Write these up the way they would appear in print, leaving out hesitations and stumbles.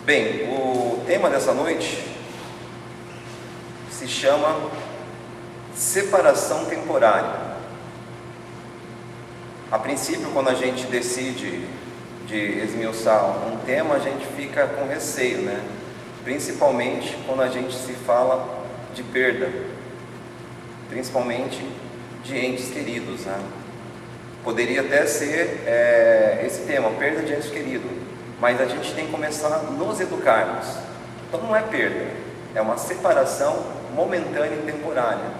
Bem, o tema dessa noite se chama separação temporária. A princípio, quando a gente decide de esmiuçar um tema, a gente fica com receio, né? Principalmente quando a gente se fala de perda, principalmente de entes queridos, né? Poderia até ser esse tema, perda de entes queridos, mas a gente tem que começar a nos educarmos. Então não é perda, é uma separação momentânea e temporária,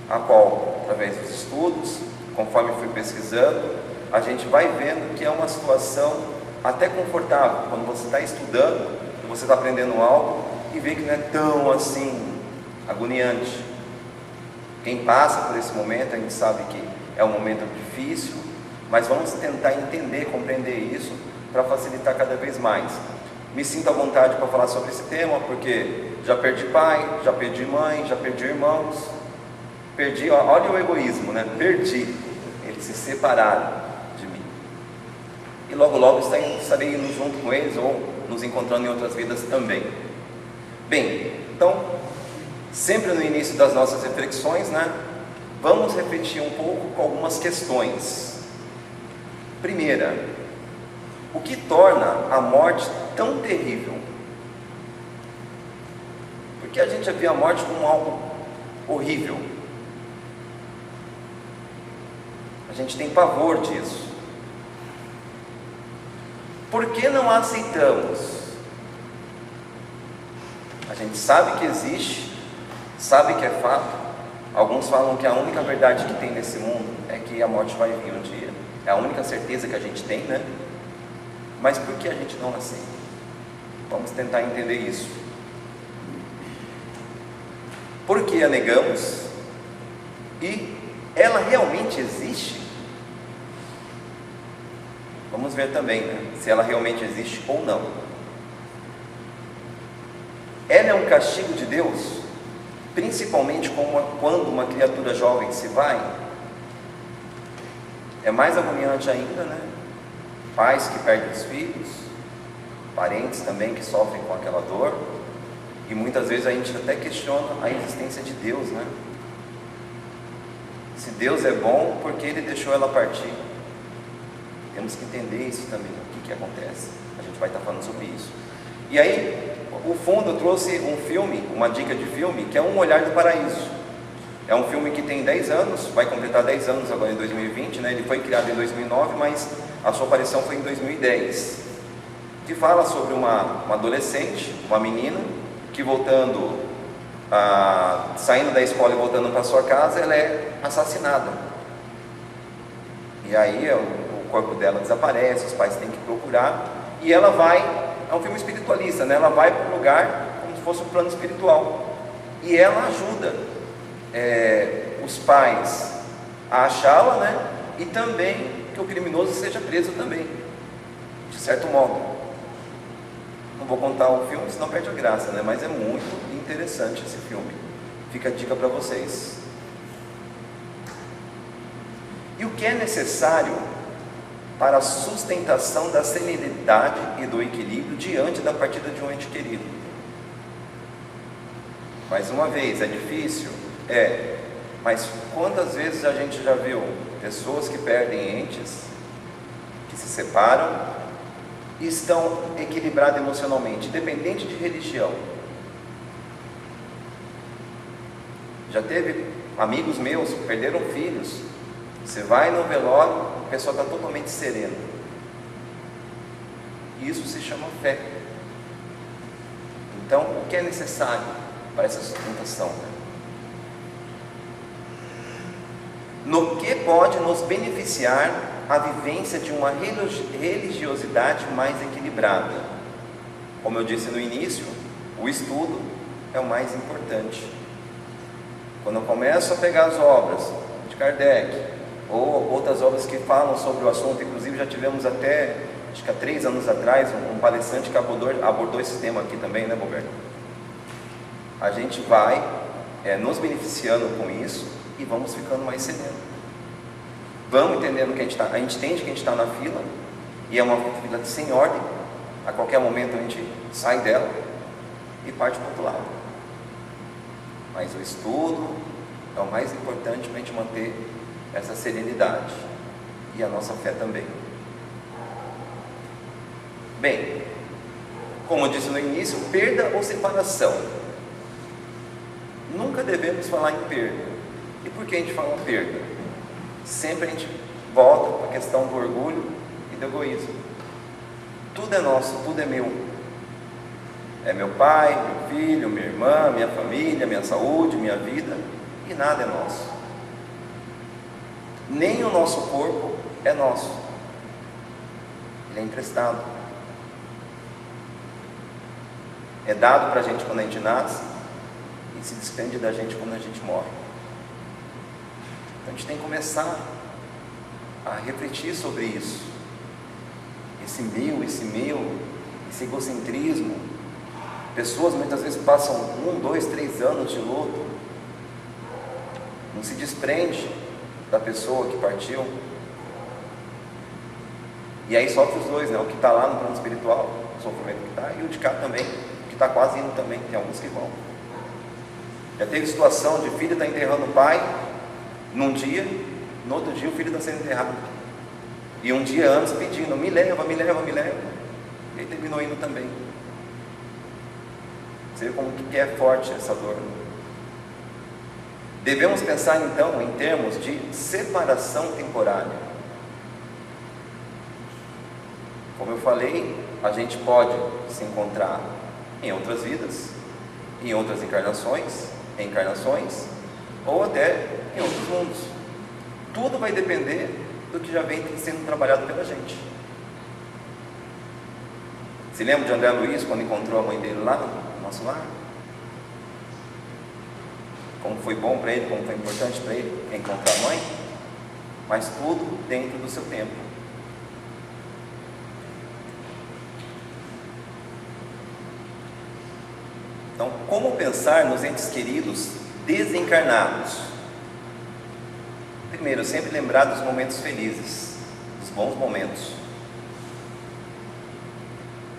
a qual, através dos estudos, conforme fui pesquisando, a gente vai vendo que é uma situação até confortável, quando você está estudando, você está aprendendo algo e vê que não é tão assim agoniante. Quem passa por esse momento, a gente sabe que é um momento difícil, mas vamos tentar entender, compreender isso para facilitar cada vez mais. Me sinto à vontade para falar sobre esse tema, porque já perdi pai, já perdi mãe, já perdi irmãos, perdi, olha o egoísmo, né? Perdi, eles se separaram de mim. E logo logo estarei indo junto com eles ou nos encontrando em outras vidas também. Bem, então, sempre no início das nossas reflexões, né? Vamos refletir um pouco com algumas questões. Primeira, o que torna a morte tão terrível? Porque a gente já vê a morte como algo horrível. A gente tem pavor disso. Por que não a aceitamos? A gente sabe que existe, sabe que é fato. Alguns falam que a única verdade que tem nesse mundo é que a morte vai vir um dia. É a única certeza que a gente tem, né? Mas por que a gente não aceita? Vamos tentar entender isso. Por que a negamos? E ela realmente existe? Vamos ver também, né? Se ela realmente existe ou não. Ela é um castigo de Deus? Principalmente quando uma criatura jovem se vai, é mais agoniante ainda, né? Pais que perdem os filhos, parentes também que sofrem com aquela dor, e muitas vezes a gente até questiona a existência de Deus, né? Se Deus é bom, por que Ele deixou ela partir? Temos que entender isso também, o que acontece. A gente vai estar falando sobre isso. E aí, o fundo eu trouxe um filme, uma dica de filme, que é Um Olhar do Paraíso. É um filme que tem 10 anos, vai completar 10 anos agora em 2020, né? Ele foi criado em 2009, mas a sua aparição foi em 2010. Que fala sobre uma adolescente, uma menina, que saindo da escola e voltando para sua casa, ela é assassinada. E aí o corpo dela desaparece, os pais têm que procurar, e ela vai... É um filme espiritualista, né? Ela vai para um lugar como se fosse um plano espiritual. E ela ajuda os pais a achá-la, né? E também que o criminoso seja preso também, de certo modo. Não vou contar o filme, senão perde a graça, né? Mas é muito interessante esse filme. Fica a dica para vocês. E o que é necessário para a sustentação da serenidade e do equilíbrio diante da partida de um ente querido? Mais uma vez, é difícil? Mas quantas vezes a gente já viu pessoas que perdem entes, que se separam e estão equilibradas emocionalmente, independente de religião? Já teve amigos meus que perderam filhos. Você vai no velório, a pessoa está totalmente serena. Isso se chama fé. Então, o que é necessário para essa sustentação? No que pode nos beneficiar a vivência de uma religiosidade mais equilibrada? Como eu disse no início, o estudo é o mais importante. Quando eu começo a pegar as obras de Kardec, ou outras obras que falam sobre o assunto, inclusive já tivemos até, acho que há 3 anos atrás, um palestrante que abordou esse tema aqui também, né, Roberto? A gente vai nos beneficiando com isso e vamos ficando mais serenos. Vamos entendendo que a gente entende que a gente está na fila, e é uma fila sem ordem, A qualquer momento a gente sai dela e parte para o outro lado. Mas o estudo é o mais importante para a gente manter essa serenidade e a nossa fé também. Bem, como eu disse no início, perda ou separação. Nunca devemos falar em perda. E por que a gente fala perda? Sempre a gente volta para a questão do orgulho e do egoísmo. Tudo é nosso, tudo é meu. É meu pai, meu filho, minha irmã, minha família, minha saúde, minha vida, e nada é nosso. Nem o nosso corpo é nosso. Ele é emprestado. É dado para a gente quando a gente nasce e se despende da gente quando a gente morre. Então a gente tem que começar a refletir sobre isso. Esse esse egocentrismo. Pessoas muitas vezes passam 1, 2, 3 anos de luto, não se desprende da pessoa que partiu, e aí sofre os dois, né? O que está lá no plano espiritual, o sofrimento que está, e o de cá também, que está quase indo também, tem alguns que vão. Já teve situação de filho estar enterrando o pai num dia, no outro dia o filho está sendo enterrado, e um dia antes pedindo, me leva, me leva, me leva, e aí terminou indo também. Você vê como que é forte essa dor. Devemos pensar então em termos de separação temporária. Como eu falei, a gente pode se encontrar em outras vidas, em outras encarnações, ou até em outros mundos. Tudo vai depender do que já vem sendo trabalhado pela gente. Se lembra de André Luiz quando encontrou a mãe dele lá no nosso lar? Como foi bom para ele, como foi importante para ele encontrar a mãe, mas tudo dentro do seu tempo. Então, como pensar nos entes queridos desencarnados? Primeiro, sempre lembrar dos momentos felizes, dos bons momentos.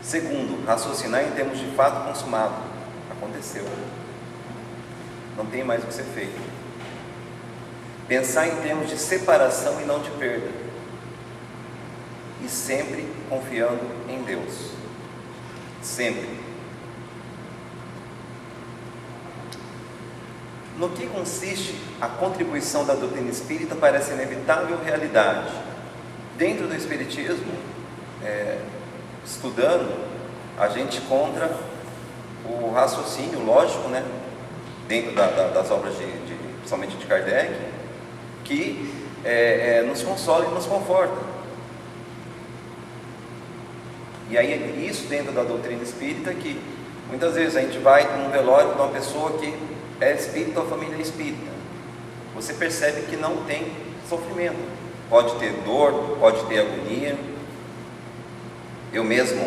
Segundo, raciocinar em termos de fato consumado. Aconteceu. Não tem mais o que ser feito. Pensar em termos de separação e não de perda. E sempre confiando em Deus. Sempre. No que consiste a contribuição da doutrina espírita para essa inevitável realidade? Dentro do espiritismo, estudando, a gente encontra o raciocínio lógico, né? Dentro das obras principalmente de Kardec, que nos consola e nos conforta. E aí isso dentro da doutrina espírita, que muitas vezes a gente vai num velório de uma pessoa que é espírita ou a família é espírita, você percebe que não tem sofrimento. Pode ter dor, pode ter agonia. Eu mesmo,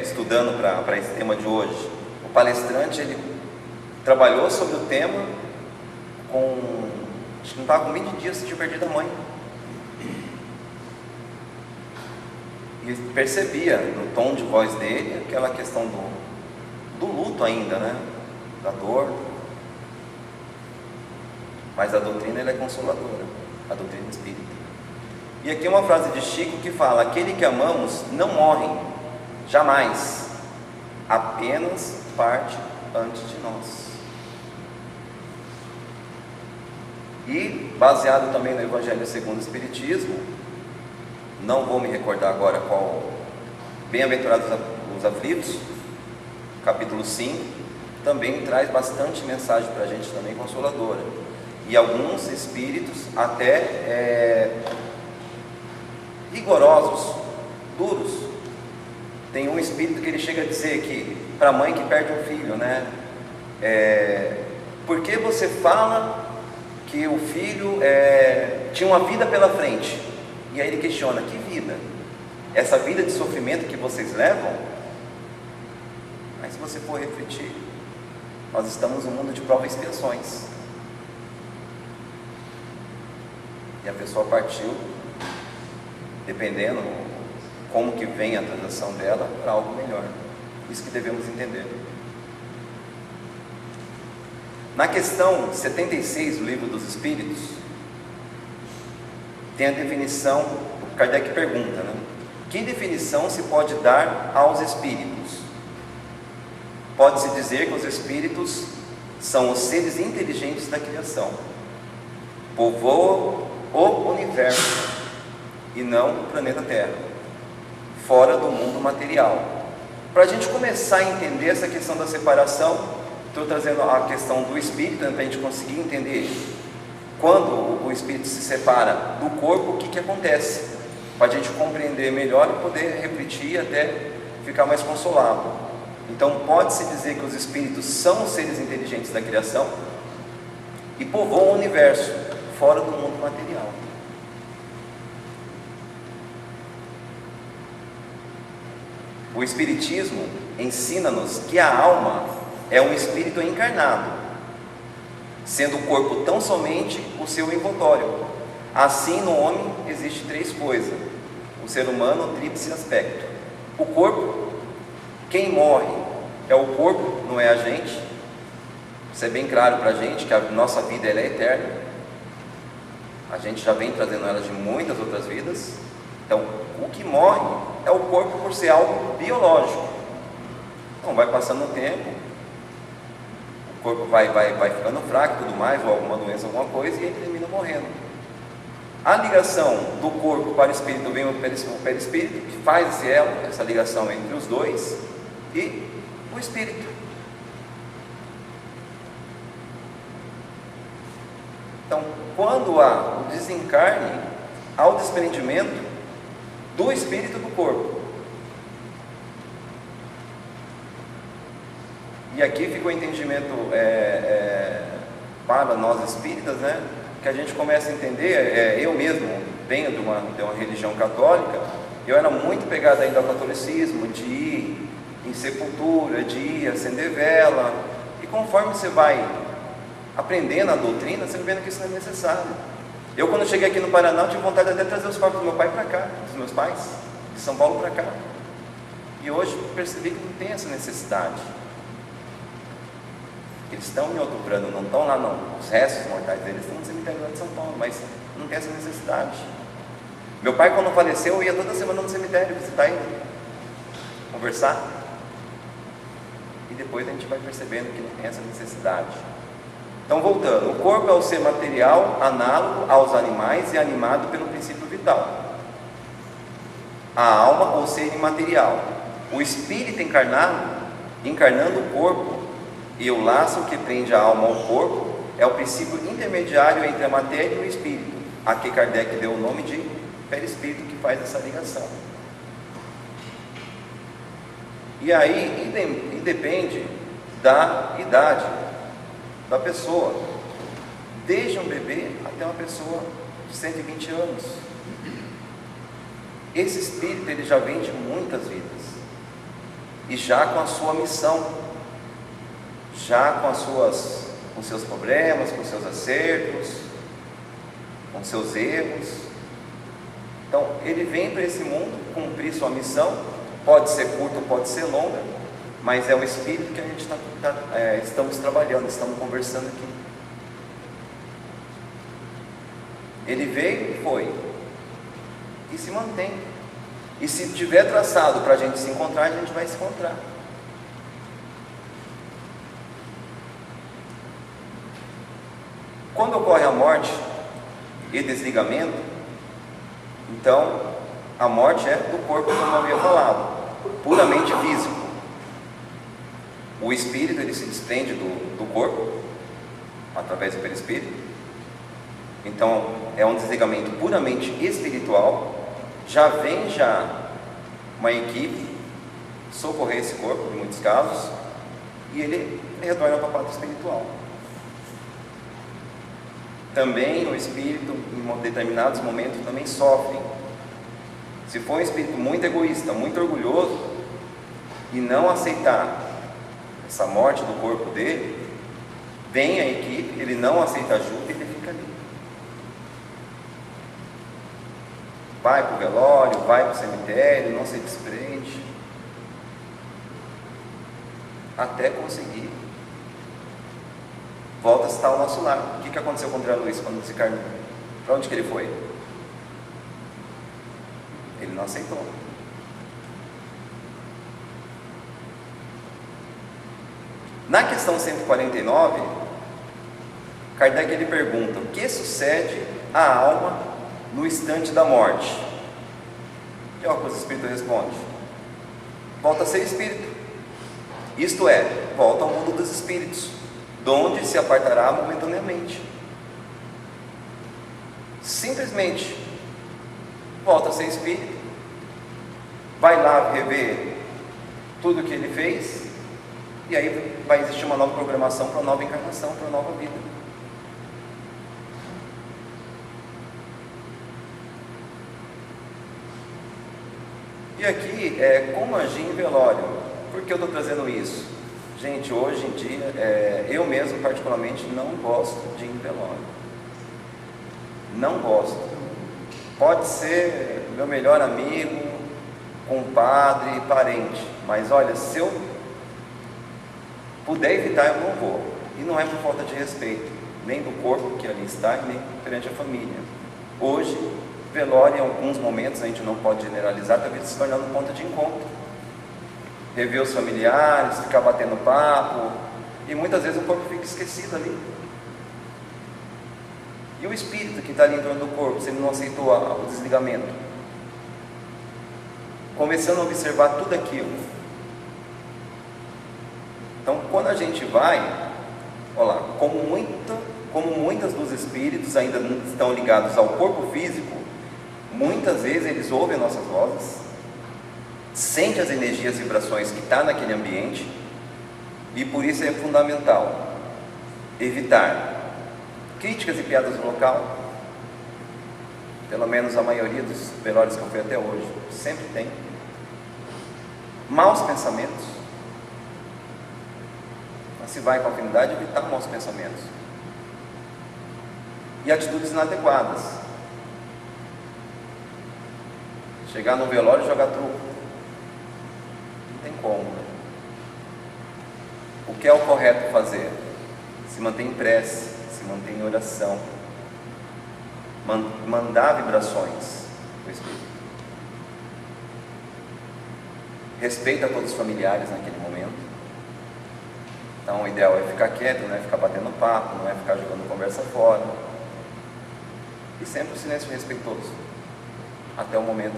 estudando para esse tema de hoje, o palestrante, ele trabalhou sobre o tema acho que não estava com 20 dias que tinha perdido a mãe. E percebia no tom de voz dele aquela questão do luto ainda, né? Da dor. Mas a doutrina, ela é consoladora, a doutrina espírita. E aqui uma frase de Chico que fala: aquele que amamos não morre, jamais, apenas parte antes de nós. E baseado também no Evangelho segundo o Espiritismo, não vou me recordar agora qual, Bem-aventurados os aflitos, capítulo 5, também traz bastante mensagem para a gente também consoladora. E alguns espíritos até rigorosos, duros. Tem um espírito que ele chega a dizer que, para a mãe que perde um filho, né? Por que você fala que o filho tinha uma vida pela frente? E aí ele questiona: que vida? Essa vida de sofrimento que vocês levam? Mas se você for refletir, nós estamos num mundo de provas e expiações. E a pessoa partiu, dependendo como que vem a transação dela para algo melhor. Isso que devemos entender. Na questão 76 do Livro dos Espíritos, tem a definição, Kardec pergunta, né? Que definição se pode dar aos espíritos? Pode-se dizer que os espíritos são os seres inteligentes da criação, povoam o universo e não o planeta Terra, fora do mundo material. Para a gente começar a entender essa questão da separação, estou trazendo a questão do espírito, para a gente conseguir entender quando o espírito se separa do corpo, o que acontece, para a gente compreender melhor e poder refletir e até ficar mais consolado. Então pode-se dizer que os espíritos são os seres inteligentes da criação e povoam o universo fora do mundo material. O Espiritismo ensina-nos que a alma é um espírito encarnado, sendo o corpo tão somente o seu envoltório. Assim, no homem existe três coisas: o ser humano, o tríplice aspecto. O corpo, quem morre é o corpo, não é a gente. Isso é bem claro para a gente, que a nossa vida ela é eterna. A gente já vem trazendo ela de muitas outras vidas. Então, o que morre é o corpo por ser algo biológico. Então, vai passando o tempo, o corpo vai ficando fraco e tudo mais, ou alguma doença, alguma coisa, e ele termina morrendo. A ligação do corpo para o espírito vem o perispírito, que faz essa ligação entre os dois e o espírito. Então, quando há o desencarne, há o desprendimento do espírito do corpo. E aqui fica o entendimento para nós espíritas, né? Que a gente começa a entender. Eu mesmo venho de uma religião católica. Eu era muito pegado ainda ao catolicismo, de ir em sepultura, de ir acender vela. E conforme você vai aprendendo a doutrina, você vai vendo que isso não é necessário. Eu, quando cheguei aqui no Paraná, eu tive vontade de até trazer os corpos do meu pai para cá, dos meus pais, de São Paulo para cá. E hoje percebi que não tem essa necessidade. Eles estão em outro plano, não estão lá, não. Os restos mortais deles estão no cemitério lá de São Paulo, mas não tem essa necessidade. Meu pai, quando faleceu, eu ia toda semana no cemitério visitar ele, conversar. E depois a gente vai percebendo que não tem essa necessidade. Então, voltando, o corpo é o ser material, análogo aos animais e animado pelo princípio vital. A alma, o ser imaterial. O espírito encarnando o corpo, e o laço que prende a alma ao corpo é o princípio intermediário entre a matéria e o espírito, a que Kardec deu o nome de perispírito, que faz essa ligação. E aí depende da idade da pessoa, desde um bebê até uma pessoa de 120 anos. Esse espírito ele já vem de muitas vidas, e já com a sua missão, já com os seus problemas, com os seus acertos, com os seus erros. Então ele vem para esse mundo cumprir sua missão. Pode ser curta, pode ser longa, mas é o espírito que a gente estamos trabalhando, estamos conversando aqui. Ele veio e foi, e se mantém. E se tiver traçado para a gente se encontrar, a gente vai se encontrar. Quando ocorre a morte e desligamento, então a morte é do corpo, como eu havia falado, puramente físico. O espírito ele se desprende do corpo através do perispírito. Então é um desligamento puramente espiritual. Já vem uma equipe socorrer esse corpo em muitos casos, e ele retorna para a parte espiritual. Também o espírito em determinados momentos também sofre. Se for um espírito muito egoísta, muito orgulhoso, e não aceitar essa morte do corpo dele, vem a equipe, ele não aceita ajuda e ele fica ali. vai para o velório, vai para o cemitério, não se desprende, até conseguir. Volta a estar ao nosso lar. O que aconteceu com o André Luiz quando desencarnou? Para onde que ele foi? Ele não aceitou. Na questão 149, Kardec ele pergunta: o que sucede à alma no instante da morte? E olha o que o Espírito responde: volta a ser espírito, isto é, volta ao mundo dos espíritos, donde se apartará momentaneamente. Simplesmente volta a ser espírito, vai lá rever tudo o que ele fez, e aí vai existir uma nova programação para uma nova encarnação, para uma nova vida. E aqui é como agir em velório. Por que eu estou trazendo isso? Gente, hoje em dia, eu mesmo particularmente não gosto de ir em velório. Não gosto. Pode ser meu melhor amigo, compadre, parente, mas olha, se eu puder evitar, eu não vou. E não é por falta de respeito, nem do corpo que ali está, nem perante a família. Hoje, velório, em alguns momentos, a gente não pode generalizar, talvez se tornando um ponto de encontro. Rever os familiares, ficar batendo papo, e muitas vezes o corpo fica esquecido ali. E o espírito que está ali em torno do corpo, se ele não aceitou o desligamento, começando a observar tudo aquilo. Então, quando a gente vai, olha lá, como muitas dos espíritos ainda não estão ligados ao corpo físico, muitas vezes eles ouvem nossas vozes, sentem as energias e vibrações que estão naquele ambiente, e por isso é fundamental evitar críticas e piadas no local. Pelo menos a maioria dos velórios que eu fui até hoje sempre tem. Maus pensamentos. Mas se vai com afinidade, evitar maus pensamentos. E atitudes inadequadas. Chegar no velório e jogar truco. Não tem como, né? O que é o correto fazer? Se mantém em prece, se mantém em oração, mandar vibrações do Espírito. Respeita todos os familiares naquele momento. Então o ideal é ficar quieto, não é ficar batendo papo, não é ficar jogando conversa fora. E sempre o silêncio respeitoso, até o momento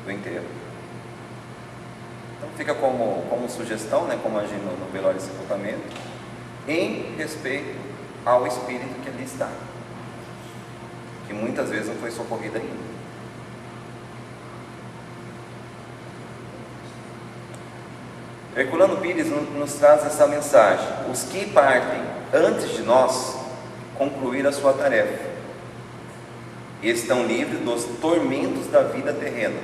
do enterro. Então fica como sugestão, né, como agir no velório e sepultamento, em respeito ao espírito que ali está, que muitas vezes não foi socorrido ainda. Herculano Pires nos traz essa mensagem: os que partem antes de nós concluir a sua tarefa e estão livres dos tormentos da vida terrena,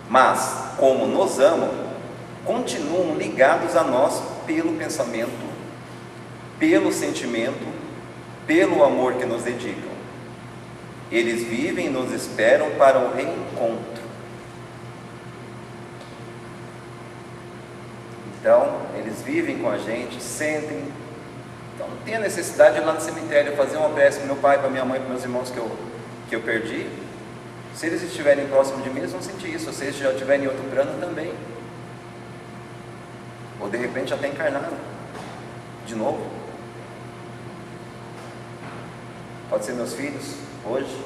mas como nos amam, continuam ligados a nós pelo pensamento, pelo sentimento, pelo amor que nos dedicam. Eles vivem e nos esperam para o reencontro. Então, eles vivem com a gente, sentem. Então, não tem a necessidade de ir lá no cemitério fazer uma prece para meu pai, para minha mãe, para meus irmãos que eu perdi. Se eles estiverem próximos de mim, eles vão sentir isso. Se eles já estiverem em outro plano, também. Ou de repente até encarnaram de novo. Pode ser meus filhos, hoje.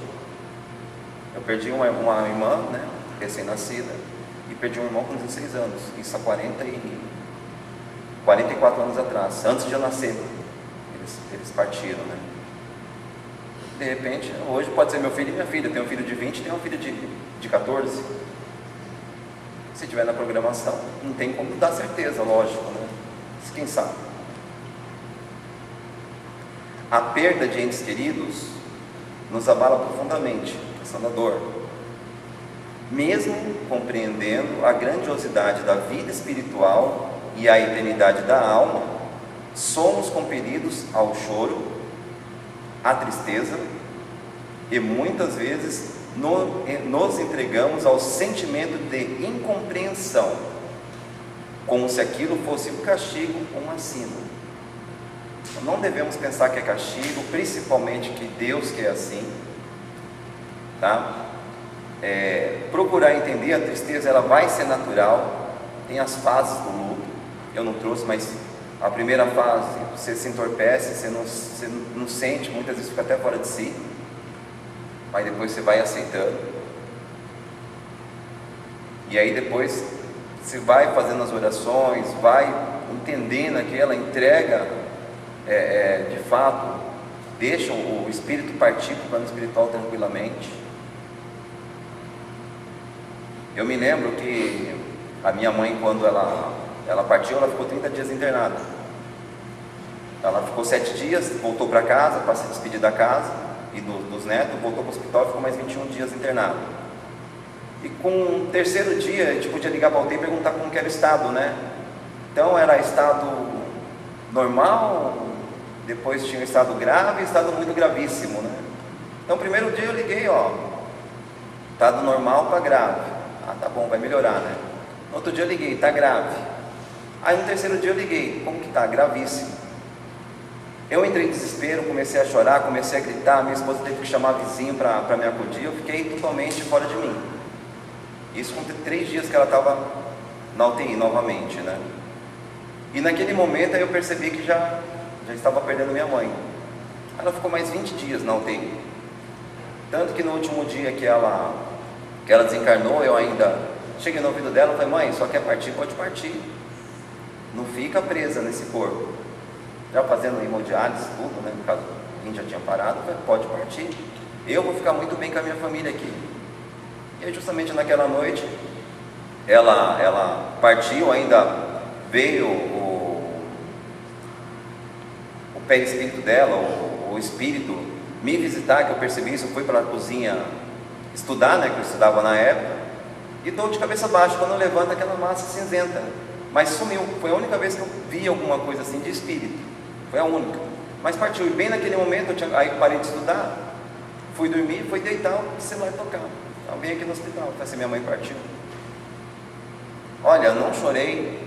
Eu perdi uma irmã, né, recém-nascida, e perdi um irmão com 16 anos. Isso há 44 anos atrás, antes de eu nascer. Eles partiram, né? De repente, hoje pode ser meu filho e minha filha. Eu tenho um filho de 20, tenho um filho de 14. Se estiver na programação, não tem como dar certeza, lógico, né? Mas quem sabe? A perda de entes queridos nos abala profundamente, a questão da dor. Mesmo compreendendo a grandiosidade da vida espiritual e a eternidade da alma, somos compelidos ao choro, à tristeza E muitas vezes nos entregamos ao sentimento de incompreensão, como se aquilo fosse um castigo ou um ensino. Não devemos pensar que é castigo, principalmente que Deus quer assim, tá? Procurar entender, a tristeza ela vai ser natural, tem as fases do luto, eu não trouxe, mas a primeira fase, você se entorpece, você não sente, muitas vezes fica até fora de si, mas depois você vai aceitando, e aí depois você vai fazendo as orações, vai entendendo aquela entrega, de fato, deixa o espírito partir para o plano espiritual tranquilamente. Eu me lembro que a minha mãe, quando ela partiu, ela ficou 30 dias internada. Ela ficou 7 dias, voltou para casa para se despedir da casa e dos netos, voltou para o hospital e ficou mais 21 dias internada. E com o terceiro dia, a gente podia ligar para a UTI e perguntar como que era o estado, né? Então era estado normal, depois tinha um estado grave e estado muito gravíssimo, né? Então, primeiro dia eu liguei, estado normal para grave. Ah, tá bom, vai melhorar, né? No outro dia eu liguei, está grave. Aí no terceiro dia eu liguei, como que está? Gravíssimo. Eu entrei em desespero, comecei a chorar, comecei a gritar, minha esposa teve que chamar vizinho para me acudir, eu fiquei totalmente fora de mim. Isso com 3 dias que ela estava na UTI novamente, né? E naquele momento aí eu percebi que já estava perdendo minha mãe. Ela ficou mais 20 dias na UTI. Tanto que no último dia que ela desencarnou, eu ainda cheguei no ouvido dela e falei: mãe, só quer partir, pode partir. Não fica presa nesse corpo. Já fazendo hemodiálise, tudo, né? No caso, a gente já tinha parado, falei, pode partir. Eu vou ficar muito bem com a minha família aqui. E aí, justamente naquela noite, ela partiu, ainda veio o perispírito dela, o espírito, me visitar, que eu percebi isso, eu fui para a cozinha estudar, né, que eu estudava na época, e estou de cabeça baixa, quando eu levanto aquela massa cinzenta, mas sumiu. Foi a única vez que eu vi alguma coisa assim de espírito, foi a única, mas partiu. E bem naquele momento, aí parei de estudar, fui dormir, fui deitar, o celular tocar, então vim aqui no hospital, falei assim, minha mãe partiu. Olha, eu não chorei,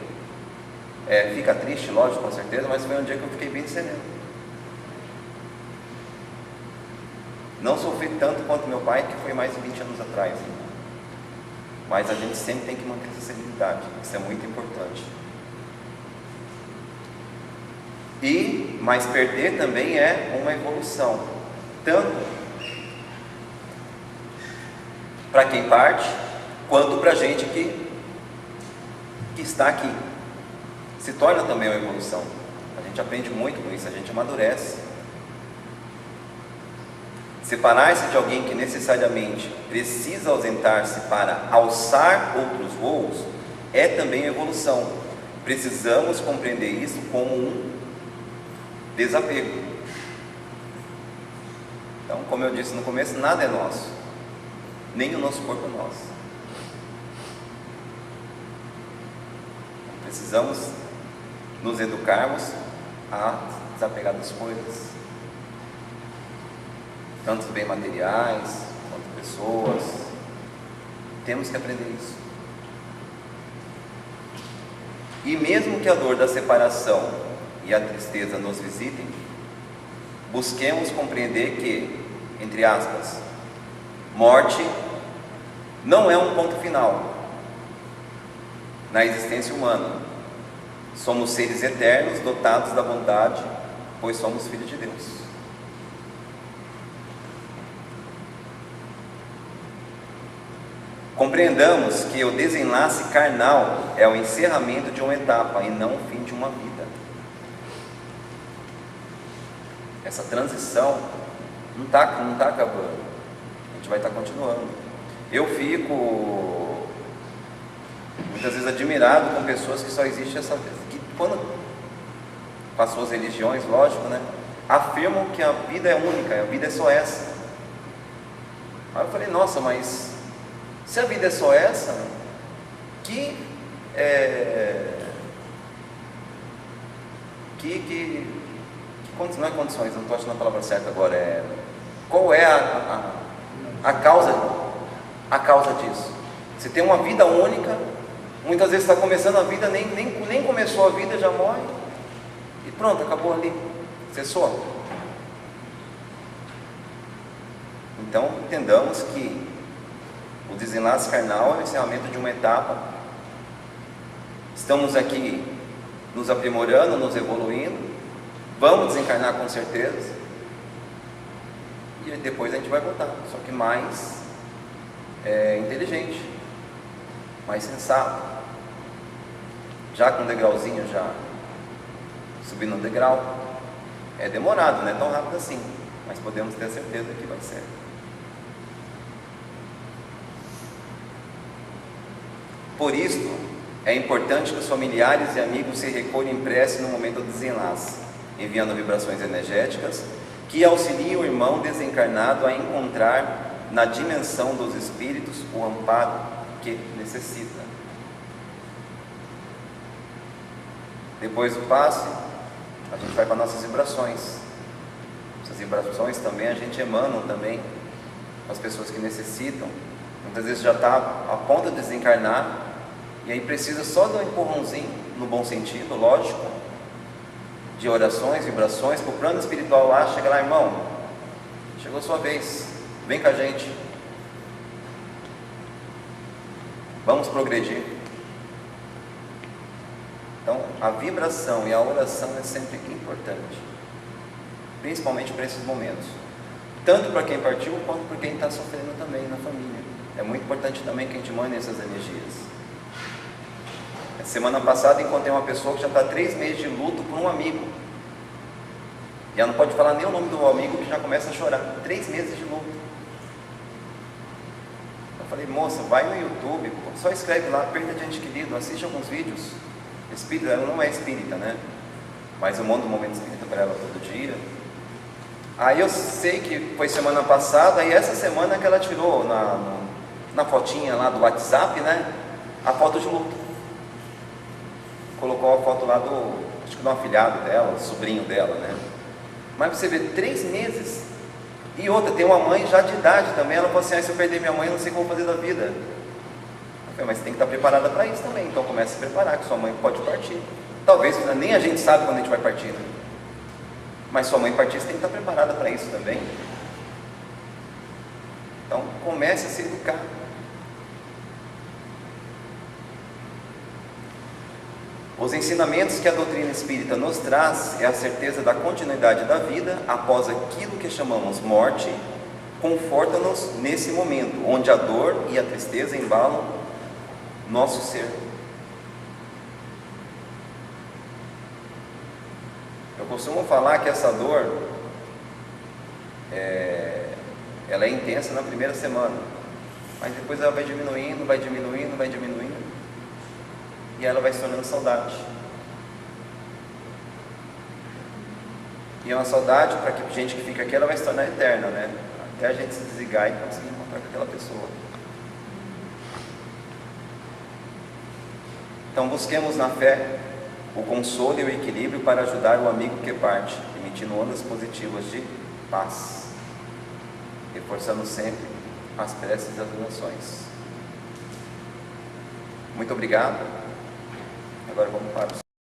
fica triste, lógico, com certeza, mas foi um dia que eu fiquei bem sereno. Não sofri tanto quanto meu pai, que foi mais de 20 anos atrás, mas a gente sempre tem que manter essa serenidade, isso é muito importante. Mas perder também é uma evolução, tanto para quem parte, quanto para a gente que está aqui. Se torna também uma evolução. A gente aprende muito com isso, a gente amadurece. Separar-se de alguém que necessariamente precisa ausentar-se para alçar outros voos é também evolução. Precisamos compreender isso como um desapego. Então, como eu disse no começo, nada é nosso, nem o nosso corpo é nosso. Precisamos nos educarmos a desapegar das coisas, tanto bem materiais quanto pessoas. Temos que aprender isso. E mesmo que a dor da separação e a tristeza nos visitem, busquemos compreender que, entre aspas, morte não é um ponto final na existência humana. Somos seres eternos, dotados da bondade, pois somos filhos de Deus. Compreendamos que o desenlace carnal é o encerramento de uma etapa e não o fim de uma vida. Essa transição não está acabando, a gente vai estar continuando. Eu fico muitas vezes admirado com pessoas que só existe essa vez, que quando, com as suas religiões, lógico, né, afirmam que a vida é única, a vida é só essa. Aí eu falei, nossa, mas se a vida é só essa, não é condições, não estou achando a palavra certa agora, Qual é a causa disso? Você tem uma vida única, muitas vezes está começando a vida, nem começou a vida, já morre, e pronto, acabou ali, cessou. Então, entendamos que o desenlace carnal é o encerramento de uma etapa. Estamos aqui nos aprimorando, nos evoluindo, vamos desencarnar com certeza, e depois a gente vai voltar, só que mais inteligente, mais sensato, já com um degrauzinho, já subindo um degrau. É demorado, não é tão rápido assim, mas podemos ter certeza que vai ser. Por isso, é importante que os familiares e amigos se recolham em prece no momento do desenlace, enviando vibrações energéticas que auxiliem o irmão desencarnado a encontrar na dimensão dos espíritos o amparo que necessita. Depois do passe, a gente vai para nossas vibrações. Essas vibrações também a gente emana também as pessoas que necessitam. Muitas vezes já está a ponto de desencarnar, e aí precisa só de um empurrãozinho, no bom sentido, lógico, de orações, vibrações, para o plano espiritual lá, chega lá, irmão, chegou a sua vez, vem com a gente, vamos progredir. Então, a vibração e a oração é sempre importante, principalmente para esses momentos, tanto para quem partiu, quanto para quem está sofrendo também na família. É muito importante também que a gente mane essas energias. Semana passada encontrei uma pessoa que já está 3 meses de luto por um amigo, e ela não pode falar nem o nome do amigo, que já começa a chorar. 3 meses de luto. Eu falei, moça, vai no YouTube, só escreve lá, perda de ente querido, assiste alguns vídeos. Espírita, ela não é espírita, né? Mas eu mando um momento espírita para ela todo dia. Aí eu sei que foi semana passada, e essa semana que ela tirou na fotinha lá do WhatsApp, né? A foto de luto. Colocou a foto lá acho que do afilhado dela, sobrinho dela, né? Mas você vê, 3 meses. E outra, tem uma mãe já de idade também. Ela falou assim, se eu perder minha mãe, eu não sei como fazer da vida. Eu falei, mas você tem que estar preparada para isso também. Então comece a se preparar, que sua mãe pode partir. Talvez nem a gente sabe quando a gente vai partir, né? Mas sua mãe partir, você tem que estar preparada para isso também. Então comece a se educar. Os ensinamentos que a doutrina espírita nos traz é a certeza da continuidade da vida após aquilo que chamamos morte. Conforta-nos nesse momento, onde a dor e a tristeza embalam nosso ser. Eu costumo falar que essa dor, ela é intensa na primeira semana, mas depois ela vai diminuindo, vai diminuindo, vai diminuindo. E ela vai se tornando saudade. E é uma saudade, para que gente que fica aqui, ela vai se tornar eterna, né? Até a gente se desligar e conseguir encontrar com aquela pessoa. Então busquemos na fé o consolo e o equilíbrio para ajudar o amigo que parte, emitindo ondas positivas de paz, reforçando sempre as preces e as orações. Muito obrigado. Agora vamos para os